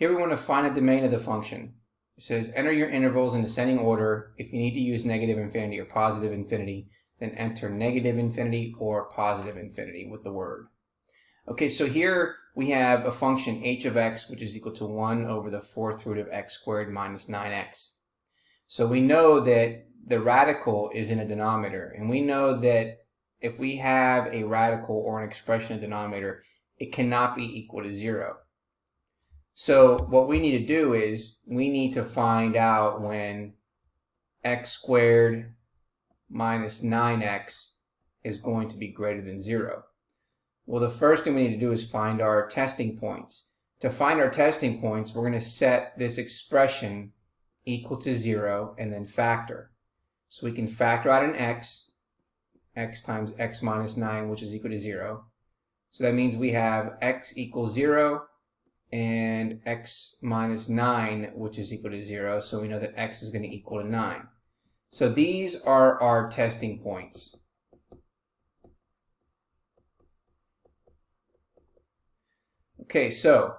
Here we want to find the domain of the function. It says enter your intervals in descending order. If you need to use negative infinity or positive infinity, then enter negative infinity or positive infinity with the word. Okay, so here we have a function h of x, which is equal to 1 over the 4th root of x squared minus 9x. So we know that the radical is in a denominator, and we know that if we have a radical or an expression in a denominator, it cannot be equal to 0. So what we need to do is we need to find out when x squared minus 9x is going to be greater than 0. Well, the first thing we need to do is find our testing points. To find our testing points, we're going to set this expression equal to 0 and then factor. So we can factor out an x times x minus 9, which is equal to 0. So that means we have x equals 0 and x minus 9, which is equal to 0. So we know that x is going to equal to 9. So these are our testing points. Okay, so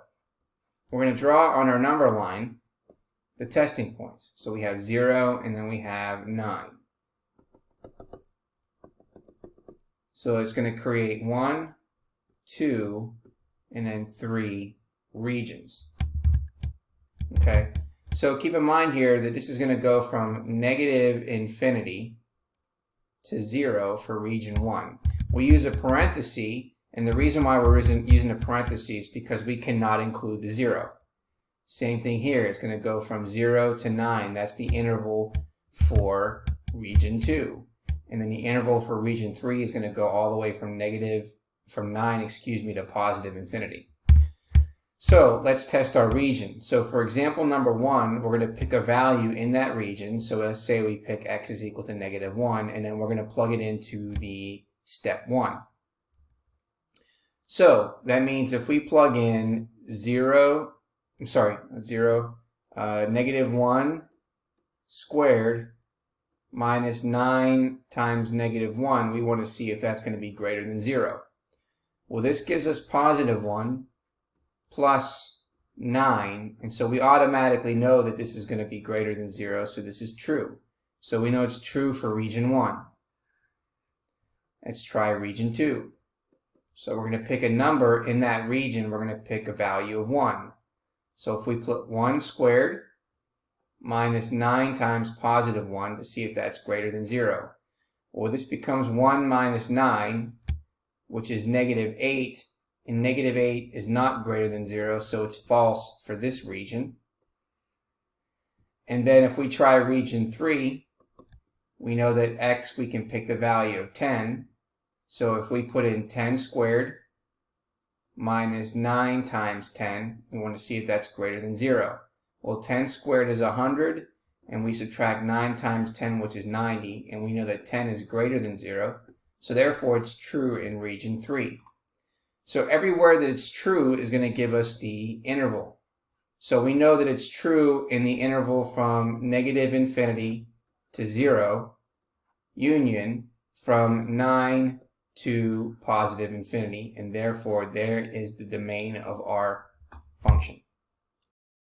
we're going to draw on our number line the testing points. So we have 0 and then we have 9. So it's going to create 1, 2, and then 3 regions. Okay, so keep in mind here that this is going to go from negative infinity to 0 for region 1. We use a parenthesis, and the reason why we're using a parenthesis is because we cannot include the 0. Same thing here, it's going to go from 0 to 9. That's the interval for region 2. And then the interval for region 3 is going to go all the way from 9 to positive infinity. So let's test our region. So for example number 1, we're going to pick a value in that region. So let's say we pick x is equal to -1, and then we're going to plug it into the step 1. So that means if we plug in -1 squared minus 9 times -1, we want to see if that's going to be greater than 0. Well, this gives us +1 plus 9, and so we automatically know that this is going to be greater than 0, so this is true. So we know it's true for region 1. Let's try region 2. So we're going to pick a number in that region. We're going to pick a value of 1. So if we put 1 squared minus 9 times +1 to see if that's greater than 0. Well, this becomes 1 minus 9, which is -8, and -8 is not greater than 0, so it's false for this region. And then if we try region 3, we know that x, we can pick the value of 10. So if we put in 10 squared minus 9 times 10, we want to see if that's greater than 0. Well, 10 squared is 100, and we subtract 9 times 10, which is 90, and we know that 10 is greater than 0, so therefore it's true in region 3. So everywhere that it's true is going to give us the interval. So we know that it's true in the interval from -infinity to 0, union from 9 to positive infinity, and therefore there is the domain of our function.